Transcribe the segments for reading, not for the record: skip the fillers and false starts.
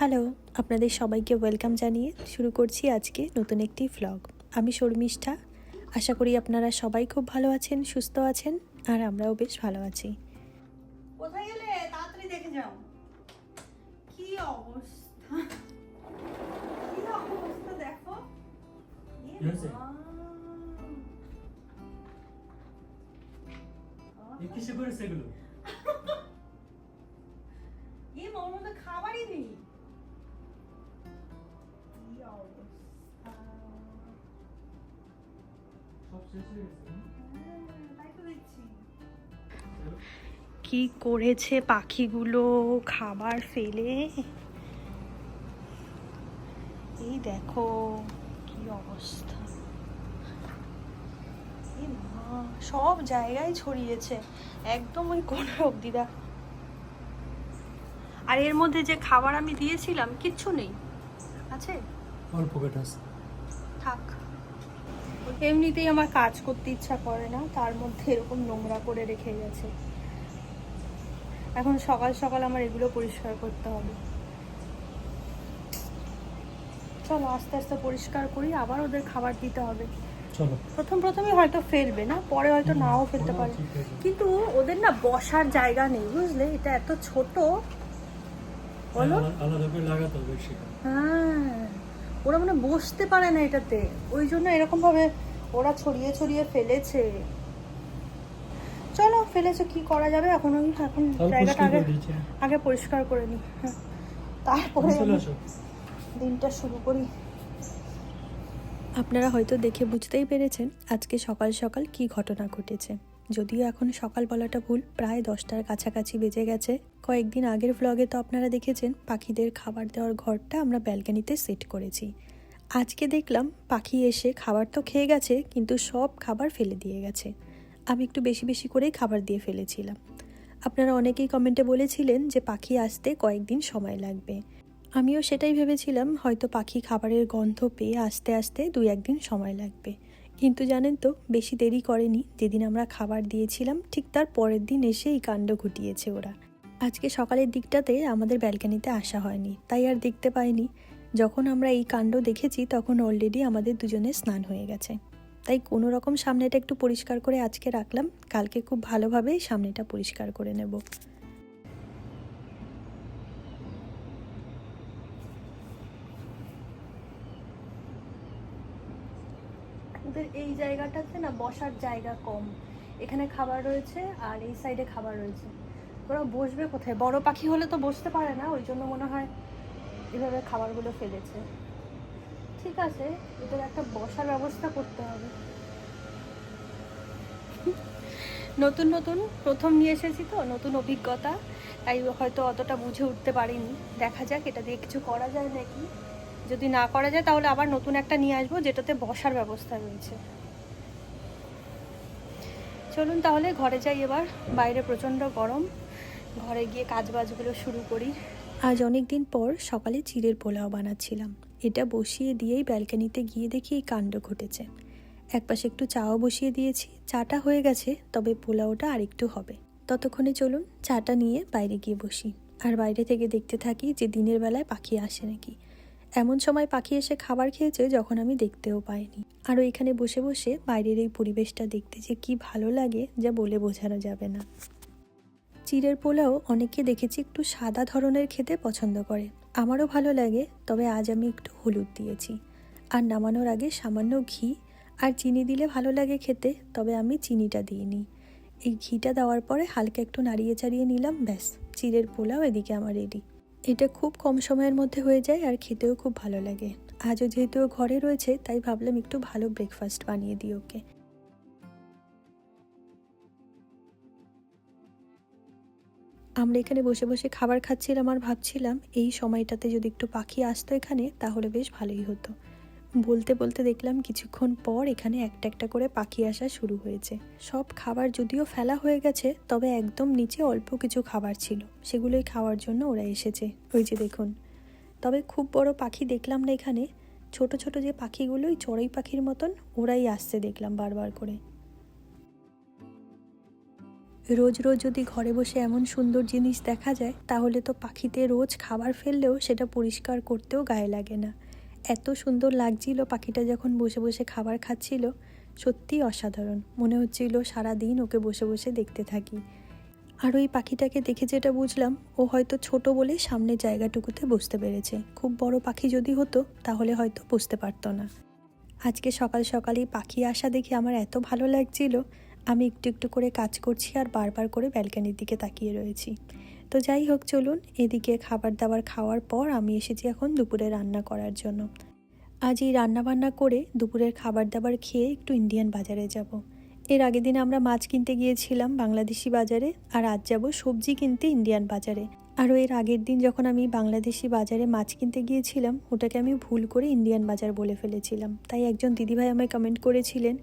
Hello, আপনাদের সবাইকে welcome জানিয়ে শুরু করছি আজকে নতুন একটি ভ্লগ। আমি শর্মিষ্ঠা। আশা করি আপনারা সবাই খুব ভালো আছেন, সুস্থ আছেন, আর আমরাও বেশ ভালো আছি। কোথায় গেলে? তাড়াতাড়ি দেখে যাও। কি অবস্থা, কি অবস্থা দেখো। কিসে করেছে এগুলো? ওর মধ্যে খাবারই নেই। কি অবস্থা, সব শেষ হয়ে গেছে। তাই তো দেখছি। কি করেছে পাখিগুলো খাবার ফেলে। এই দেখো কি অবস্থা, সব জায়গায় ছড়িয়েছে, একদম ওই কোণা অবধি। দেখ, আর এর মধ্যে যে খাবার আমি দিয়েছিলাম কিচ্ছু নেই, আছে অল্প কেটে আছে। থাক, এমনিতেই আমার কাজ করতে ইচ্ছা করে না, তার মধ্যে এরকম নোংরা করে রেখে গেছে। এখন সকাল সকাল আমার এগুলো পরিষ্কার করতে হবে। চলো আস্তে আস্তে পরিষ্কার করি, আবার ওদের খাবার দিতে হবে। চলো, প্রথমে হয়তো ফেলবে না, পরে হয়তো নাও ফেলতে পারে, কিন্তু ওদের না বসার জায়গা নেই, বুঝলে? এটা এত ছোট, বলো। আলাদা করে লাগাতে হবে সেটা। হ্যাঁ, ওরা মানে বসতে পারে না এটাতে, ওই জন্য এরকম ভাবে ওরা ছড়িয়ে ছড়িয়ে ফেলেছে। চলো, ফেলেছে, কি করা যাবে। এখন জায়গাটা আগে পরিষ্কার করে নি, তারপরে দিনটা শুরু করি। আপনারা হয়তো দেখে বুঝতেই পেরেছেন আজকে সকাল সকাল কি ঘটনা ঘটেছে। যদিও এখন সকাল বলাটা ভুল, প্রায় 10টার কাছাকাছি বেজে গেছে। কয়েকদিন আগের ভ্লগে তো আপনারা দেখেছেন পাখিদের খাবার দেওয়ার ঘরটা আমরা ব্যালকনিতে সেট করেছি। আজকে দেখলাম পাখি এসে খাবার তো খেয়ে গেছে, কিন্তু সব খাবার ফেলে দিয়ে গেছে। আমি একটু বেশি বেশি করেই খাবার দিয়ে ফেলেছিলাম। আপনারা অনেকেই কমেন্টে বলেছিলেন যে পাখি আসতে কয়েকদিন সময় লাগবে। আমিও সেটাই ভেবেছিলাম, হয়তো পাখি খাবারের গন্ধ পেয়ে আস্তে আস্তে 2-1 দিন সময় লাগবে। কিন্তু জানেন তো, বেশি দেরি করেনি। যেদিন আমরা খাবার দিয়েছিলাম ঠিক তার পরের দিন এসে এই কাণ্ড ঘটিয়েছে ওরা। আজকে সকালের দিকটাতে আমাদের ব্যালকনিতে আসা হয়নি, তাই আর দেখতে পাইনি। যখন আমরা এই কাণ্ড দেখেছি তখন অলরেডি আমাদের দুজনের স্নান হয়ে গেছে। তাই কোনো রকম সামনেটা একটু পরিষ্কার করে আজকে রাখলাম, কালকে খুব ভালোভাবে সামনেটা পরিষ্কার করে নেব। ওদের এই জায়গাটাতে না বসার জায়গা কম, এখানে খাবার রয়েছে আর এই সাইডে খাবার রয়েছে। ওরা বসবে কোথায়? বড় পাখি হলে তো বসতে পারে না, ওই জন্য মনে হয় এভাবে খাবারগুলো ফেলেছে। ঠিক আছে, এদের একটা বসার ব্যবস্থা করতে হবে। নতুন নতুন প্রথম নিয়ে এসেছি তো, নতুন অভিজ্ঞতা, তাই হয়তো অতটা বুঝে উঠতে পারিনি। দেখা যাক এটা দিয়ে কিছু করা যায় নাকি। যদি না করা যায় তাহলে আবার নতুন একটা নিয়ে আসবো যেটাতে বসার ব্যবস্থা রয়েছে। চলুন তাহলে ঘরে যাই এবার, বাইরে প্রচণ্ড গরম। ঘরে গিয়ে কাজবাজগুলো শুরু করি। আজ অনেক দিন পর সকালে চিড়ের পোলাও বানাচ্ছিলাম। এটা বসিয়ে দিয়েই ব্যালকনিতে গিয়ে দেখি এই কাণ্ড ঘটেছে। একপাশে একটু চাও বসিয়ে দিয়েছি, চাটা হয়ে গেছে, তবে পোলাওটা আরেকটু হবে। ততক্ষণে চলুন চাটা নিয়ে বাইরে গিয়ে বসি, আর বাইরে থেকে দেখতে থাকি যে দিনের বেলায় পাখি আসে নাকি। এমন সময় পাখি এসে খাবার খেয়েছে যখন আমি দেখতেও পাইনি। আর এখানে বসে বসে বাইরের এই পরিবেশটা দেখতে যে কি ভালো লাগে, যা বলে বোঝানো যাবে না। চিড়ের পোলাও অনেকে দেখেছি একটু সাদা ধরনের খেতে পছন্দ করে, আমারও ভালো লাগে, তবে আজ আমি একটু হলুদ দিয়েছি। আর নামানোর আগে সামান্য ঘি আর চিনি দিলে ভালো লাগে খেতে, তবে আমি চিনিটা দিইনি। এই ঘিটা দেওয়ার পরে হালকা একটু নাড়িয়ে চাড়িয়ে নিলাম, ব্যাস, চিড়ের পোলাও এদিকে আমার রেডি। এটা খুব কম সময়ের মধ্যে হয়ে যায় আর খেতেও খুব ভালো লাগে। আজও যেহেতু ও ঘরে রয়েছে তাই ভাবলাম একটু ভালো ব্রেকফাস্ট বানিয়ে দিই ওকে। আমরা এখানে বসে বসে খাবার খাচ্ছিলাম আর ভাবছিলাম এই সময়টাতে যদি একটু পাখি আসতো এখানে তাহলে বেশ ভালোই হতো। বলতে বলতে দেখলাম কিছুক্ষণ পর এখানে একটা একটা করে পাখি আসা শুরু হয়েছে। সব খাবার যদিও ফেলা হয়ে গেছে, তবে একদম নিচে অল্প কিছু খাবার ছিল, সেগুলোই খাওয়ার জন্য ওরা এসেছে। ওই যে দেখুন। তবে খুব বড় পাখি দেখলাম না এখানে, ছোট ছোট যে পাখিগুলোই চড়ুই পাখির মতন ওরাই আসছে দেখলাম বারবার করে। রোজ রোজ যদি ঘরে বসে এমন সুন্দর জিনিস দেখা যায় তাহলে তো পাখিতে রোজ খাবার ফেললেও সেটা পরিষ্কার করতেও গায়ে লাগে না। এত সুন্দর লাগছিল পাখিটা যখন বসে বসে খাবার খাচ্ছিল, সত্যিই অসাধারণ। মনে হচ্ছিল সারাদিন ওকে বসে বসে দেখতে থাকি। আর ওই পাখিটাকে দেখে যেটা বুঝলাম, ও হয়তো ছোট বলে সামনের জায়গাটুকুতে বসতে পেরেছে। খুব বড় পাখি যদি হতো তাহলে হয়তো বসতে পারতো না। আজকে সকাল সকালেই পাখি আসা দেখে আমার এত ভালো লাগছিল, আমি একটু একটু করে কাজ করছি আর বারবার করে ব্যালকনির দিকে তাকিয়ে রয়েছি। তো যাই হোক, চলুন, এদিকে খাবার দাবার খাওয়ার পর আমি এসেছি এখন দুপুরে রান্না করার জন্য। আজ এই রান্নাবান্না করে দুপুরের খাবার দাবার খেয়ে একটু ইন্ডিয়ান বাজারে যাব। এর আগের দিন আমরা মাছ কিনতে গিয়েছিলাম বাংলাদেশি বাজারে, আর আজ যাব সবজি কিনতে ইন্ডিয়ান বাজারে। আরও এর আগের দিন যখন আমি বাংলাদেশি বাজারে মাছ কিনতে গিয়েছিলাম, ওটাকে আমি ভুল করে ইন্ডিয়ান বাজার বলে ফেলেছিলাম। তাই একজন দিদিভাই আমায় কমেন্ট করেছিলেন,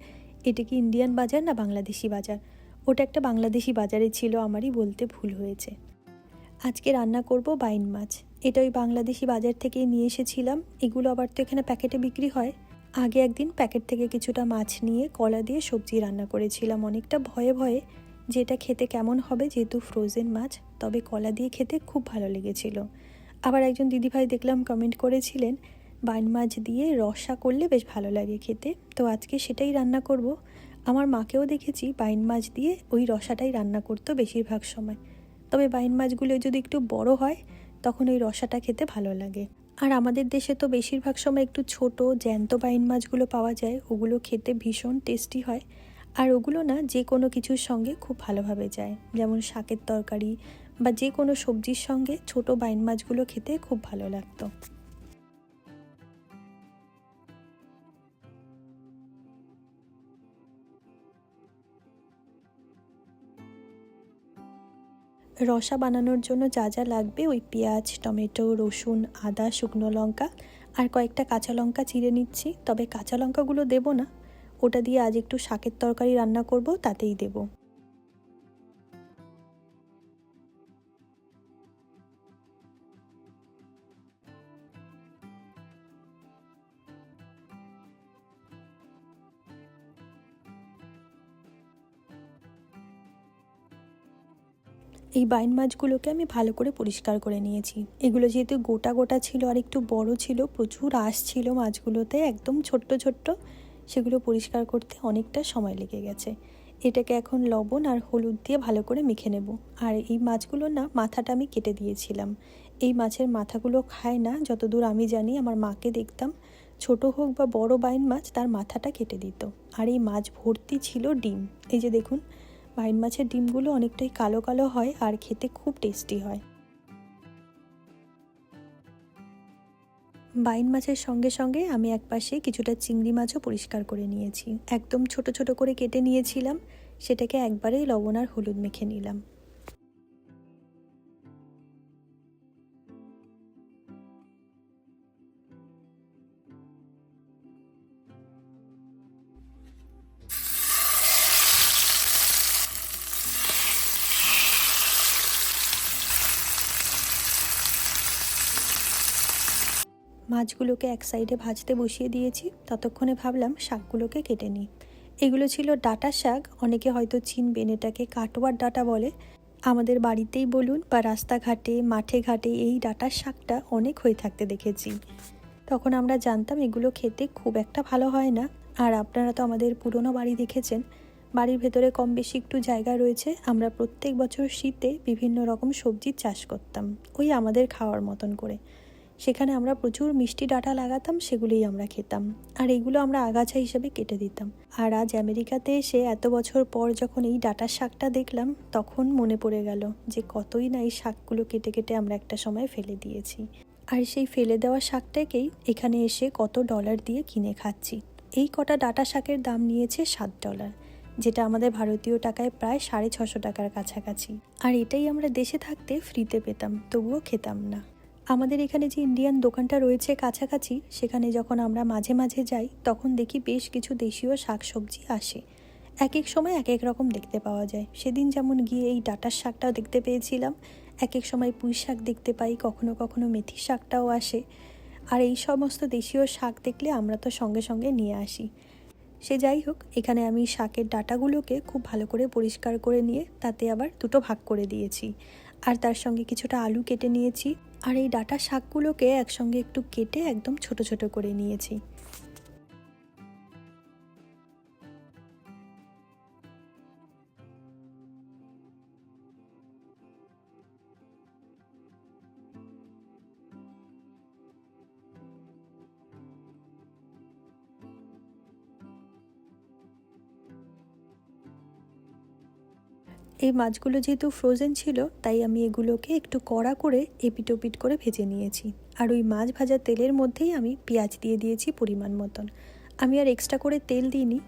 এটা কি ইন্ডিয়ান বাজার না বাংলাদেশি বাজার? ওটা একটা বাংলাদেশি বাজারে ছিল, আমারই বলতে ভুল হয়েছে। আজকে রান্না করব বাইন মাছ। এটা ওই বাংলাদেশি বাজার থেকেই নিয়ে এসেছিলাম। এগুলো আবার তো এখানে প্যাকেটে বিক্রি হয়। আগে একদিন প্যাকেট থেকে কিছুটা মাছ নিয়ে কলা দিয়ে সবজি রান্না করেছিলাম, অনেকটা ভয়ে ভয়ে যে এটা খেতে কেমন হবে, যেহেতু ফ্রোজেন মাছ। তবে কলা দিয়ে খেতে খুব ভালো লেগেছিল। আবার একজন দিদিভাই দেখলাম কমেন্ট করেছিলেন, বাইন মাছ দিয়ে রসা করলে বেশ ভালো লাগে খেতে। তো আজকে সেটাই রান্না করব। আমার মাকেও দেখেছি বাইন মাছ দিয়ে ওই রসাটাই রান্না করতো বেশিরভাগ সময়। তবে বাইন মাছগুলো যদি একটু বড় হয় তখন ওই রসাটা খেতে ভালো লাগে। আর আমাদের দেশে তো বেশিরভাগ সময় একটু ছোট জ্যান্ত বাইন মাছগুলো পাওয়া যায়, ওগুলো খেতে ভীষণ টেস্টি হয়। আর ওগুলো না যে কোনো কিছুর সঙ্গে খুব ভালোভাবে যায়, যেমন শাকের তরকারি বা যে কোনো সবজির সঙ্গে ছোট বাইন মাছগুলো খেতে খুব ভালো লাগতো। রসা বানানোর জন্য যা যা লাগবে, ওই পেঁয়াজ, টমেটো, রসুন, আদা, শুকনো লঙ্কা আর কয়েকটা কাঁচা লঙ্কা চিড়ে নিচ্ছি। তবে কাঁচা লঙ্কাগুলো দেবো না, ওটা দিয়ে আজ একটু শাকের তরকারি রান্না করব, তাতেই দেবো। এই বাইন মাছগুলোকে আমি ভালো করে পরিষ্কার করে নিয়েছি। এগুলো যেহেতু গোটা গোটা ছিল আর একটু বড় ছিল, প্রচুর আঁশ ছিল মাছগুলোতে, একদম ছোট্ট ছোট্ট, সেগুলো পরিষ্কার করতে অনেকটা সময় লেগে গেছে। এটাকে এখন লবণ আর হলুদ দিয়ে ভালো করে মেখে নেব। আর এই মাছগুলো না মাথাটা আমি কেটে দিয়েছিলাম। এই মাছের মাথাগুলো খায় না যতদূর আমি জানি। আমার মাকে দেখতাম ছোট হোক বা বড় বাইন মাছ, তার মাথাটা কেটে দিত। আর এই মাছ ভর্তি ছিল ডিম। এই যে দেখুন, বাইন মাছের ডিমগুলো অনেকটাই কালো কালো হয় আর খেতে খুব টেস্টি হয়। বাইন মাছের সঙ্গে সঙ্গে আমি একপাশে কিছুটা চিংড়ি মাছও পরিষ্কার করে নিয়েছি। একদম ছোট ছোট করে কেটে নিয়েছিলাম, সেটাকে একবারেই লবণ আর হলুদ মেখে নিলাম। মাছগুলোকে এক সাইডে ভাজতে বসিয়ে দিয়েছি, ততক্ষণে ভাবলাম শাকগুলোকে কেটে নিই। এগুলো ছিল ডাঁটা শাক, অনেকে হয়তো চিনবেন, এটাকে কাটোয়ার ডাঁটা বলে। আমাদের বাড়িতেই বলুন বা রাস্তাঘাটে মাঠে ঘাটে এই ডাঁটার শাকটা অনেক হয়ে থাকতে দেখেছি। তখন আমরা জানতাম এগুলো খেতে খুব একটা ভালো হয় না। আর আপনারা তো আমাদের পুরনো বাড়ি দেখেছেন, বাড়ির ভেতরে কম বেশি একটু জায়গা রয়েছে। আমরা প্রত্যেক বছর শীতে বিভিন্ন রকম সবজির চাষ করতাম, ওই আমাদের খাওয়ার মতন করে। সেখানে আমরা প্রচুর মিষ্টি ডাঁটা লাগাতাম, সেগুলোই আমরা খেতাম। আর এগুলো আমরা আগাছা হিসেবে কেটে দিতাম। আর আজ আমেরিকাতে এসে এত বছর পর যখন এই ডাঁটার শাকটা দেখলাম, তখন মনে পড়ে গেল যে কতই না এই শাকগুলো কেটে কেটে আমরা একটা সময় ফেলে দিয়েছি। আর সেই ফেলে দেওয়া শাকটাকেই এখানে এসে কত ডলার দিয়ে কিনে খাচ্ছি। এই কটা ডাঁটা শাকের দাম নিয়েছে $7, যেটা আমাদের ভারতীয় টাকায় প্রায় 650 টাকার কাছাকাছি। আর এটাই আমরা দেশে থাকতে ফ্রিতে পেতাম, তবুও খেতাম না। আমাদের এখানে যে ইন্ডিয়ান দোকানটা রয়েছে কাছাকাছি, সেখানে যখন আমরা মাঝে মাঝে যাই তখন দেখি বেশ কিছু দেশীয় শাকসবজি আসে। এক এক সময় এক এক রকম দেখতে পাওয়া যায়। সেদিন যেমন গিয়ে এই ডাঁটার শাকটাও দেখতে পেয়েছিলাম, এক এক সময় পুঁই শাক দেখতে পাই, কখনো কখনো মেথি শাকটাও আসে। আর এই সমস্ত দেশীয় শাক দেখলে আমরা তো সঙ্গে সঙ্গে নিয়ে আসি। সে যাই হোক, এখানে আমি শাকের ডাঁটাগুলোকে খুব ভালো করে পরিষ্কার করে নিয়ে তাতে আবার দুটো ভাগ করে দিয়েছি, আর তার সঙ্গে কিছুটা আলু কেটে নিয়েছি, আর এই ডাঁটা শাকগুলোকে একসঙ্গে একটু কেটে একদম ছোট ছোট করে নিয়েছি। এই মাছগুলো যেহেতু ফ্রোজেন ছিল, তাই আমি এগুলোকে একটু কড়া করে এপিটোপিট করে ভেজে নিয়েছি। আর ওই মাছ ভাজা তেলের মধ্যেই আমি পেঁয়াজ দিয়ে দিয়েছি পরিমাণ মতন। আমি আর এক্সট্রা করে তেল দিইনি,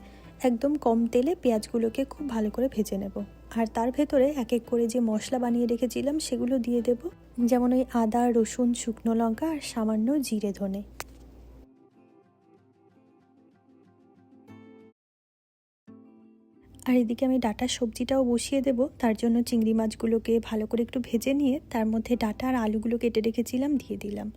একদম কম তেলে পেঁয়াজগুলোকে খুব ভালো করে ভেজে নেব। আর তার ভেতরে এক এক করে যে মশলা বানিয়ে রেখেছিলাম সেগুলো দিয়ে দেব, যেমন ওই আদা, রসুন, শুকনো লঙ্কা আর সামান্য জিরে ধনে। আর এদিকে আমি ডাঁটার সবজিটাও বসিয়ে দেব। তার জন্য চিংড়ি মাছগুলোকে ভালো করে একটু ভেজে নিয়ে তার মধ্যে ডাঁটা আর আলুগুলো কেটে রেখেছিলাম দিয়ে দিলাম।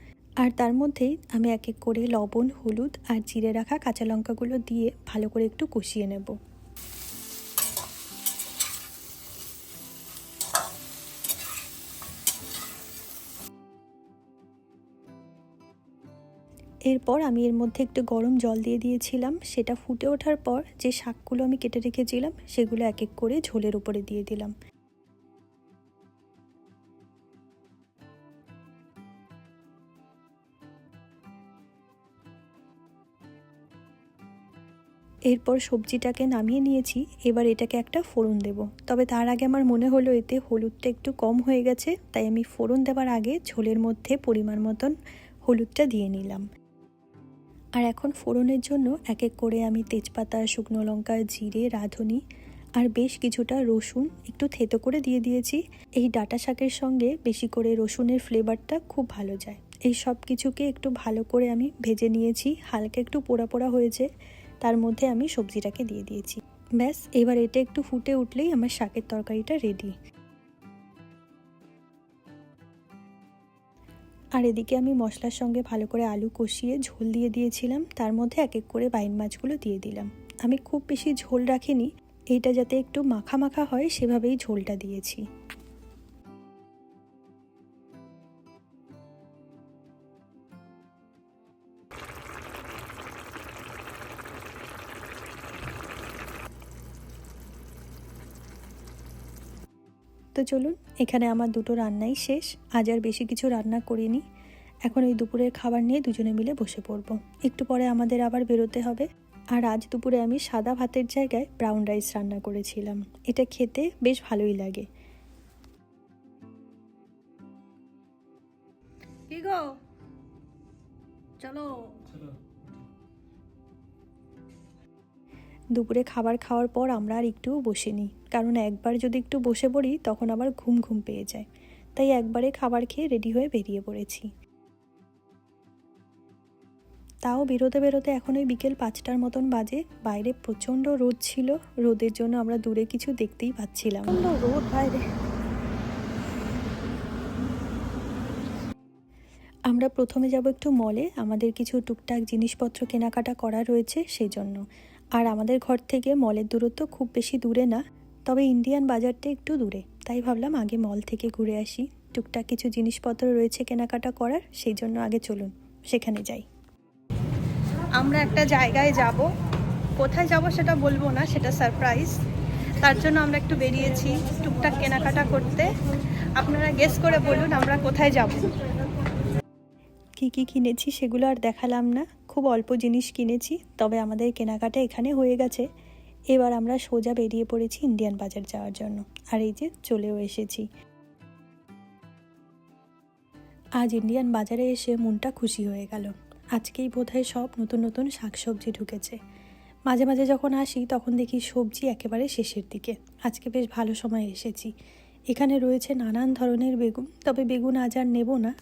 আর তার মধ্যেই আমি এক এক করে লবণ, হলুদ আর জিরে রাখা কাঁচা লঙ্কাগুলো দিয়ে ভালো করে একটু কষিয়ে নেব। এরপর আমি এর মধ্যে একটু গরম জল দিয়ে দিয়েছিলাম। সেটা ফুটে ওঠার পর যে শাকগুলো আমি কেটে রেখেছিলাম সেগুলো এক এক করে ঝোলের উপরে দিয়ে দিলাম। এরপর সবজিটাকে নামিয়ে নিয়েছি। এবার এটাকে একটা ফোড়ন দেব। তবে তার আগে আমার মনে হলো এতে হলুদটা একটু কম হয়ে গেছে, তাই আমি ফোড়ন দেওয়ার আগে ঝোলের মধ্যে পরিমাণ মতন হলুদটা দিয়ে নিলাম। আর এখন ফোড়নের জন্য এক এক করে আমি তেজপাতা, শুকনো লঙ্কা, জিরে, রাঁধুনি আর বেশ কিছুটা রসুন একটু থেতো করে দিয়ে দিয়েছি। এই ডাঁটা শাকের সঙ্গে বেশি করে রসুনের ফ্লেভারটা খুব ভালো যায়। এই সব কিছুকে একটু ভালো করে আমি ভেজে নিয়েছি, হালকা একটু পোড়া পোড়া হয়েছে। তার মধ্যে আমি সবজিটাকে দিয়ে দিয়েছি। ব্যাস, এবার এটা একটু ফুটে উঠলেই আমার শাকের তরকারিটা রেডি। আর এদিকে আমি মশলার সঙ্গে ভালো করে আলু কষিয়ে ঝোল দিয়ে দিয়েছিলাম। তার মধ্যে এক এক করে বাইন মাছগুলো দিয়ে দিলাম। আমি খুব বেশি ঝোল রাখিনি, এইটা যাতে একটু মাখা মাখা হয় সেভাবেই ঝোলটা দিয়েছি। তো চলুন, এখানে আমার দুটো রান্নাই শেষ। আজ আর বেশি কিছু রান্না করিনি। এখন এই দুপুরের খাবার নিয়ে দুজনে মিলে বসে পড়ব। একটু পরে আমাদের আবার বেরোতে হবে। আর আজ দুপুরে আমি সাদা ভাতের জায়গায় ব্রাউন রাইস রান্না করেছিলাম। এটা খেতে বেশ ভালোই লাগে। কি গো, চলো। দুপুরে খাবার খাওয়ার পর আমরা আর একটুও বসিনি, কারণ একবার যদি একটু বসে পড়ি তখন আবার ঘুম ঘুম পেয়ে যায়। তাই একবারে খাবার খেয়ে রেডি হয়ে বেরিয়ে পড়েছি। তাও বেরোতে বেরোতে এখন ওই বিকেল 5টার মতন বাজে। বাইরে প্রচণ্ড রোদ ছিল, রোদের জন্য আমরা দূরে কিছু দেখতেই পাচ্ছিলাম। রোদ বাইরে। আমরা প্রথমে যাব একটু মলে, আমাদের কিছু টুকটাক জিনিসপত্র কেনাকাটা করা রয়েছে সেই জন্য। আর আমাদের ঘর থেকে মলের দূরত্ব খুব বেশি দূরে না, তবে ইন্ডিয়ান বাজারটা একটু দূরে। তাই ভাবলাম আগে মল থেকে ঘুরে আসি। টুকটাক কিছু জিনিসপত্র রয়েছে কেনাকাটা করার, সেই জন্য আগে চলুন সেখানে যাই। আমরা একটা জায়গায় যাব, কোথায় যাব সেটা বলবো না, সেটা সারপ্রাইজ। তার জন্য আমরা একটু বেরিয়েছি টুকটাক কেনাকাটা করতে। আপনারা গেস করে বলুন আমরা কোথায় যাব। কী কী কিনেছি সেগুলো আর দেখালাম না, খুব অল্প জিনিস কিনেছি। তবে আমাদের কেনাকাটা এখানে হয়ে গেছে। এবার আমরা সোজা বেরিয়ে পড়েছি ইন্ডিয়ান বাজার যাওয়ার জন্য। আর এই যে চলেও এসেছি। আজ ইন্ডিয়ান বাজারে এসে মনটা খুশি হয়ে গেল। আজকেই বোধহয় সব নতুন নতুন শাকসবজি ঢুকেছে। মাঝে মাঝে যখন আসি তখন দেখি সবজি একেবারে শেষের দিকে। আজকে বেশ ভালো সময় এসেছি। এখানে রয়েছে নানান ধরনের বেগুন, তবে বেগুন আজ আর নেব না।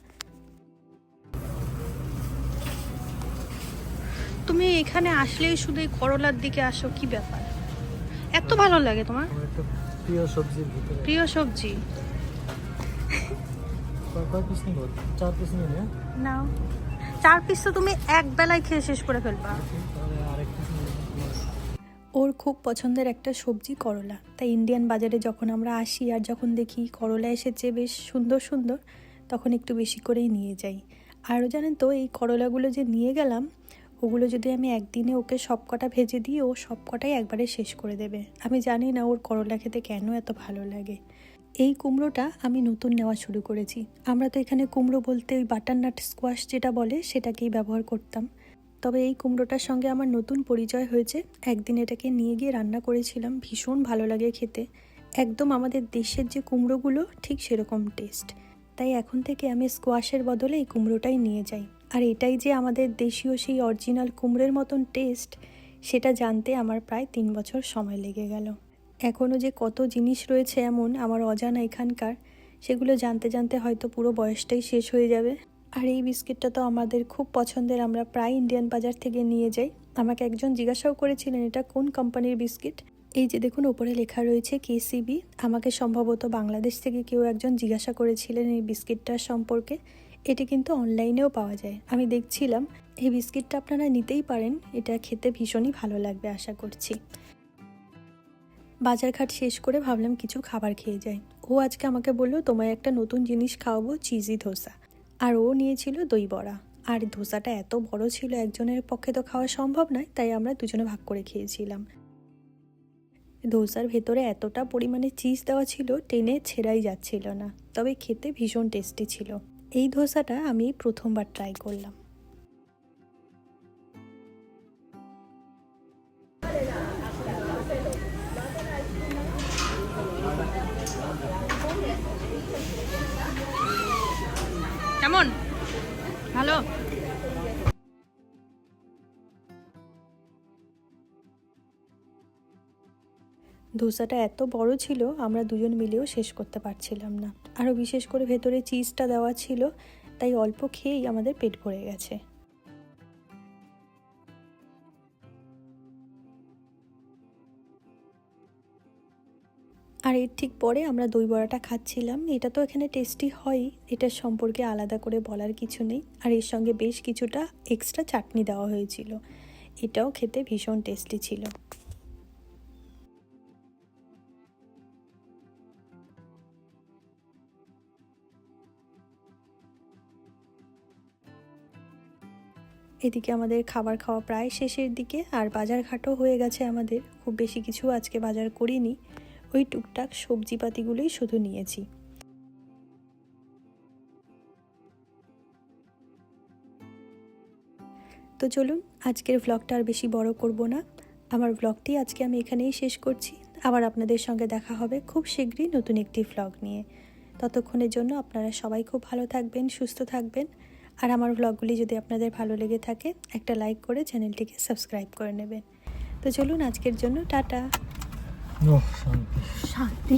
তুমি এখানে আসলেই শুধু এই করলার দিকে আসো, কি ব্যাপার? এত ভালো লাগে তোমার? আমার একটা প্রিয় সবজির ভিতরে প্রিয় সবজি কয় পিস নিব? 4 পিস নিয়ে নে। নাও। 4 পিস তো তুমি এক বেলায় খেয়ে শেষ করে ফেলবা। তাহলে আরেক পিস নিয়ে ওর খুব পছন্দের একটা সবজি করলা, তাই ইন্ডিয়ান বাজারে যখন আমরা আসি আর যখন দেখি করলা এসেছে বেশ সুন্দর সুন্দর, তখন একটু বেশি করেই নিয়ে যাই। আরও জানেন তো, এই করলাগুলো যে নিয়ে গেলাম, ওগুলো যদি আমি একদিনে ওকে সব কটা ভেজে দিই, ও সব কটাই একবারে শেষ করে দেবে। আমি জানি না ওর করলা খেতে কেন এত ভালো লাগে। এই কুমড়োটা আমি নতুন নেওয়া শুরু করেছি। আমরা তো এখানে কুমড়ো বলতে ওই বাটারনাট স্কোয়াশ যেটা বলে সেটাকেই ব্যবহার করতাম, তবে এই কুমড়োটার সঙ্গে আমার নতুন পরিচয় হয়েছে। একদিন এটাকে নিয়ে গিয়ে রান্না করেছিলাম, ভীষণ ভালো লাগে খেতে, একদম আমাদের দেশের যে কুমড়োগুলো ঠিক সেরকম টেস্ট। তাই এখন থেকে আমি স্কোয়াশের বদলে এই কুমড়োটাই নিয়ে যাই। আর এটাই যে আমাদের দেশীয় সেই অরিজিনাল কুমড়োর মতন টেস্ট, সেটা জানতে আমার প্রায় 3 বছর সময় লেগে গেল। এখনও যে কত জিনিস রয়েছে এমন আমার অজানা এখানকার, সেগুলো জানতে জানতে হয়তো পুরো বয়সটাই শেষ হয়ে যাবে। আর এই বিস্কিটটা তো আমাদের খুব পছন্দের, আমরা প্রায় ইন্ডিয়ান বাজার থেকে নিয়ে যাই। আমাকে একজন জিজ্ঞাসাও করেছিলেন এটা কোন কোম্পানির বিস্কিট। এই যে দেখুন ওপরে লেখা রয়েছে কেসিবি। আমাকে সম্ভবত বাংলাদেশ থেকে কেউ একজন জিজ্ঞাসা করেছিলেন এই বিস্কিটটার সম্পর্কে। এটি কিন্তু অনলাইনেও পাওয়া যায়, আমি দেখছিলাম। এই বিস্কিটটা আপনারা নিতেই পারেন, এটা খেতে ভীষণই ভালো লাগবে আশা করছি। বাজারঘাট শেষ করে ভাবলাম কিছু খাবার খেয়ে যাই। ও আজকে আমাকে বললো তোমায় একটা নতুন জিনিস খাওয়াবো, চিজি ধোসা। আর ও নিয়েছিল দই বড়া। আর ধোসাটা এত বড় ছিল, একজনের পক্ষে তো খাওয়া সম্ভব নয়, তাই আমরা দুজনে ভাগ করে খেয়েছিলাম। ধোসার ভেতরে এতটা পরিমাণে চিজ দেওয়া ছিল, টেনে ছেড়াই যাচ্ছিল না, তবে খেতে ভীষণ টেস্টি ছিল। এই ধোসাটা আমি প্রথমবার ট্রাই করলাম। কেমন? ভালো? ধোসাটা এত বড় ছিল আমরা দুজন মিলেও শেষ করতে পারছিলাম না, আরও বিশেষ করে ভেতরে চিজটা দেওয়া ছিল, তাই অল্প খেয়েই আমাদের পেট ভরে গেছে। আর এর ঠিক পরে আমরা দই বড়াটা খাচ্ছিলাম। এটা তো এখানে টেস্টি হয়, এটার সম্পর্কে আলাদা করে বলার কিছু নেই। আর এর সঙ্গে বেশ কিছুটা এক্সট্রা চাটনি দেওয়া হয়েছিল, এটাও খেতে ভীষণ টেস্টি ছিল। এদিকে আমাদের খাবার খাওয়া প্রায় শেষের দিকে, আর বাজারঘাটও হয়ে গেছে আমাদের। খুব বেশি কিছু আজকে বাজার করিনি, ওই টুকটাক সবজিপাতিগুলোই শুধু নিয়েছি। তো চলুন আজকের ভ্লগটা আর বেশি বড় করব না। আমার ভ্লগটি আজকে আমি এখানেই শেষ করছি। আবার আপনাদের সঙ্গে দেখা হবে খুব শীঘ্রই নতুন একটি ভ্লগ নিয়ে। ততক্ষণের জন্য আপনারা সবাই খুব ভালো থাকবেন, সুস্থ থাকবেন। আর আমার ভ্লগগুলি যদি আপনাদের ভালো লেগে থাকে, একটা লাইক করে চ্যানেলটিকে সাবস্ক্রাইব করে নেবেন। তো চলুন আজকের জন্য টাটা। শান্তি। শান্তি।